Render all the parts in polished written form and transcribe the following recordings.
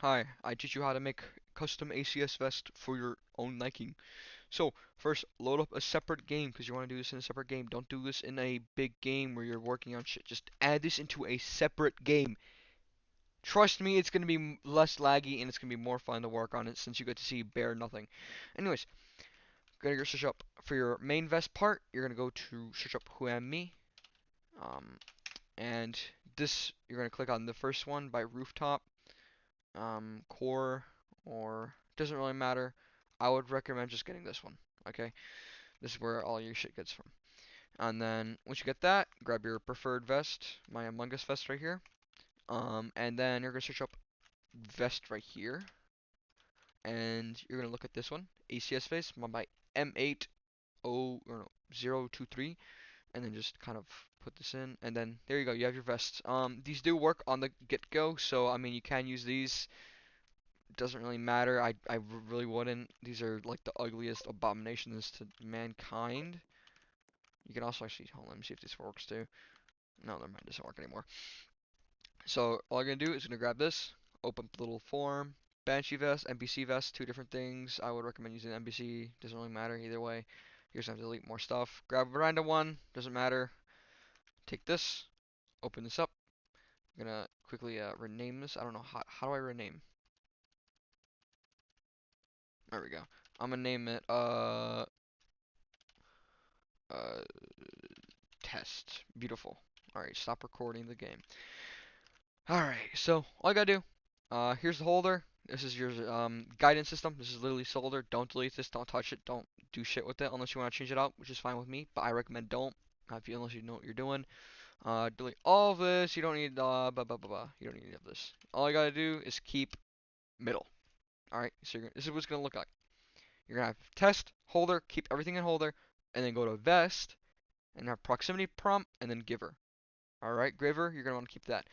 Hi, I teach you how to make custom ACS vest for your own liking. So, first, load up a separate game because you want to do this in a separate game. Don't do this in a big game where you're working on shit. Just add this into a separate game. Trust me, it's going to be less laggy and it's going to be more fun to work on it since you get to see bare nothing. Anyways, gonna go search up for your main vest part. You're going to go to search up Who Am Me. Um, and this, you're going to click on the first one by Rooftop. Core, or doesn't really matter. I would recommend just getting this one. Okay, this is where all your shit gets from. And then once you get that, grab your preferred vest, my Among Us vest right here. And then you're gonna search up vest right here, and you're gonna look at this one, ACS face, by M80 or no, 023, and then just kind of put this in, and then there you go. You have your vests. These do work on the get-go, so I mean you can use these. Doesn't really matter. I really wouldn't. These are like the ugliest abominations to mankind. You can also actually, hold on, let me see if this works too. No, never mind, it doesn't work anymore. So all you're gonna do is gonna grab this, open up the little form, Banshee vest, NPC vest, two different things. I would recommend using NPC. Doesn't really matter either way. You're just gonna have to delete more stuff. Grab a random one. Doesn't matter. Take this, open this up. I'm gonna quickly rename this. I don't know how do I rename. There we go. I'm gonna name it uh test. Beautiful. Alright, stop recording the game. Alright, so all I gotta do, here's the holder. This is your guidance system. This is literally solder. Don't delete this. Don't touch it. Don't do shit with it unless you want to change it out, which is fine with me. But I recommend don't. If you, unless you know what you're doing. Delete all of this. You don't need blah blah blah blah. You don't need any of this. All I gotta do is keep middle. Alright, so this is what it's gonna look like. You're gonna have test, holder, keep everything in holder, and then go to vest, and have proximity prompt, and then giver. Alright, giver, you're gonna want to keep that.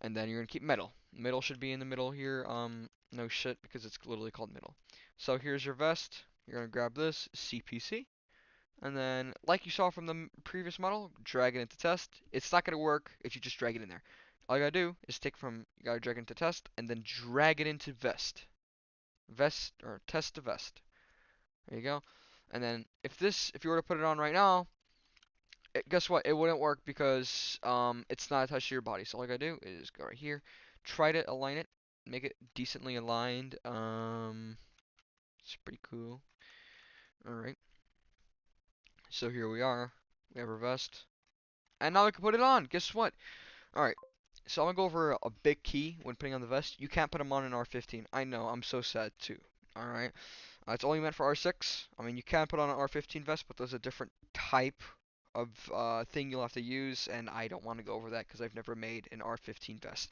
And then you're gonna keep middle. Middle should be in the middle here. No shit, because it's literally called middle. So here's your vest. You're gonna grab this, CPC. And then, like you saw from the previous model, drag it into test. It's not gonna work if you just drag it in there. All you gotta do is take from, you gotta drag it into test, and then drag it into vest. Vest, or test to vest. There you go. And then, if you were to put it on right now, guess what? It wouldn't work because it's not attached to your body. So all I gotta do is go right here, try to align it, make it decently aligned. It's pretty cool. All right. So here we are. We have our vest, and now we can put it on. Guess what? All right. So I'm gonna go over a big key when putting on the vest. You can't put them on an R15. I know. I'm so sad too. All right. It's only meant for R6. I mean, you can put on an R15 vest, but there's a different type of thing you'll have to use, and I don't want to go over that because I've never made an R15 vest.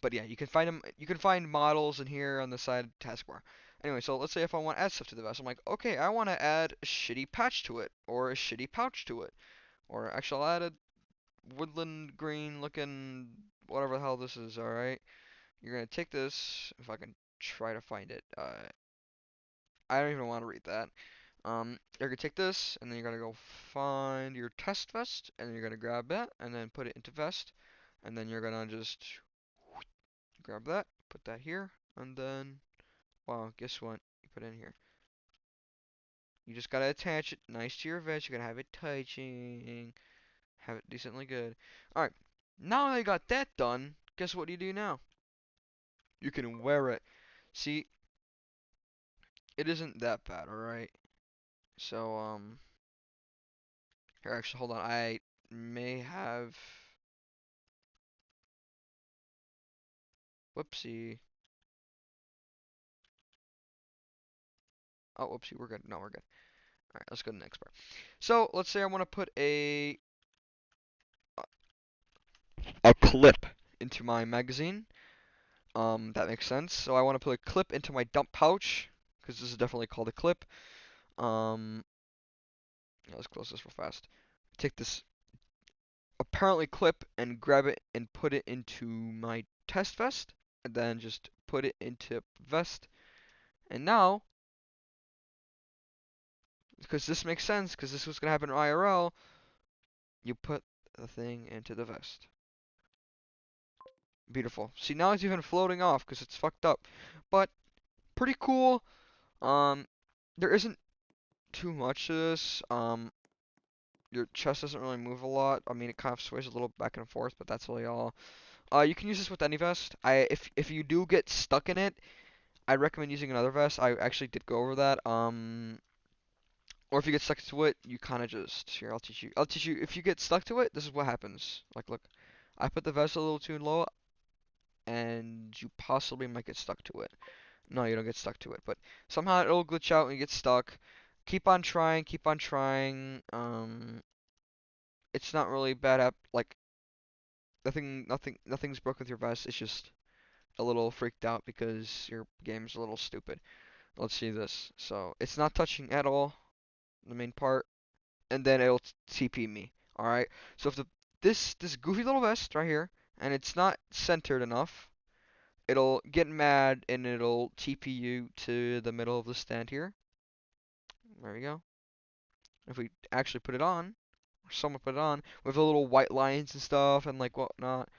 But yeah, you can find them. You can find models in here on the side taskbar. Anyway, so let's say if I want to add stuff to the vest, I'm like, okay, I want to add a shitty patch to it, or a shitty pouch to it, or actually I'll add a woodland green looking whatever the hell this is. All right, you're gonna take this. If I can try to find it. I don't even want to read that. You're gonna take this, and then you're gonna go find your test vest, and then you're gonna grab that, and then put it into vest, and then you're gonna just grab that, put that here, and then, wow, guess what? You put it in here. You just gotta attach it nice to your vest. You're gonna have it touching, have it decently good. All right, now that you got that done, guess what you do now? You can wear it. See, it isn't that bad, all right? So, here, actually, hold on. I may have. Whoopsie. Oh, whoopsie, we're good. No, we're good. All right, let's go to the next part. So, let's say I want to put a clip into my magazine. That makes sense. So I want to put a clip into my dump pouch because this is definitely called a clip. Um, yeah, let's close this real fast. Take this apparently clip and grab it and put it into my test vest, and then just put it into vest. And now, because this makes sense, because this was gonna happen in IRL, you put the thing into the vest. Beautiful. See, now it's even floating off because it's fucked up. But pretty cool. Um, there isn't too much to this. Your chest doesn't really move a lot. I mean, it kind of sways a little back and forth, but that's really all. You can use this with any vest. If you do get stuck in it, I recommend using another vest. I actually did go over that. Or if you get stuck to it, you kind of just here. I'll teach you. I'll teach you. If you get stuck to it, this is what happens. Like, look, I put the vest a little too low, and you possibly might get stuck to it. No, you don't get stuck to it, but somehow it'll glitch out and you get stuck. Keep on trying. Keep on trying. It's not really bad at like nothing's broke with your vest. It's just a little freaked out because your game's a little stupid. Let's see this. So it's not touching at all the main part, and then it'll TP me. All right. So if this goofy little vest right here, and it's not centered enough, it'll get mad and it'll TP you to the middle of the stand here. There we go. If we actually put it on, or someone put it on with the little white lines and stuff and like whatnot,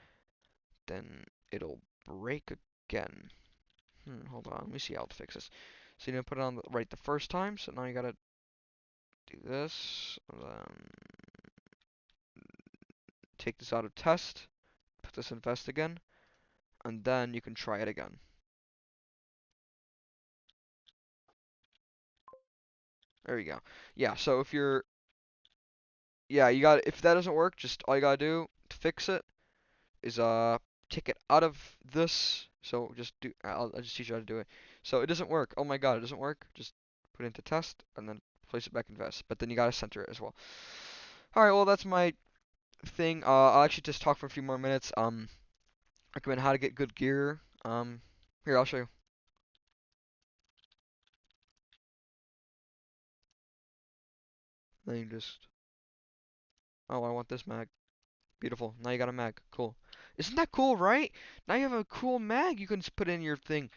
then it'll break again. Hold on, let me see how to fix this. So you didn't put it on right the first time, so now you gotta do this, and then take this out of test, put this in vest again, and then you can try it again. There you go. Yeah, so if you're, yeah, if that doesn't work, just all you gotta do to fix it is take it out of this. So just do, I'll just teach you how to do it. So it doesn't work. Oh my God, it doesn't work. Just put it into test and then place it back in vest. But then you gotta center it as well. All right, well that's my thing. I'll actually just talk for a few more minutes. Recommend how to get good gear. Here I'll show you. Then you just, oh, I want this mag. Beautiful. Now you got a mag. Cool. Isn't that cool, right? Now you have a cool mag you can just put in your thing.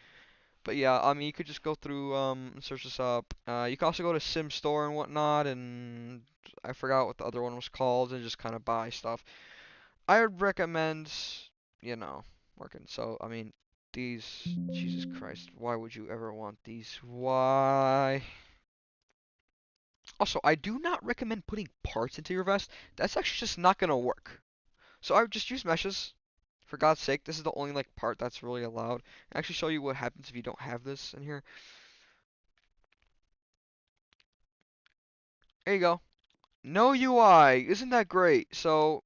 But yeah, I mean, you could just go through and search this up. You can also go to Sim Store and whatnot, and I forgot what the other one was called, and just kind of buy stuff. I would recommend, you know, working. So I mean, these, Jesus Christ, why would you ever want these? Why? Also, I do not recommend putting parts into your vest. That's actually just not gonna work. So I would just use meshes. For God's sake, this is the only like part that's really allowed. I'll actually show you what happens if you don't have this in here. There you go. No UI. Isn't that great? So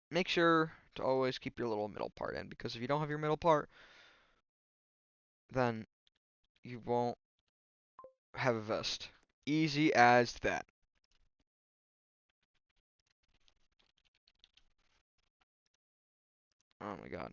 make sure to always keep your little middle part in, because if you don't have your middle part, then you won't have a vest. Easy as that. Oh my God.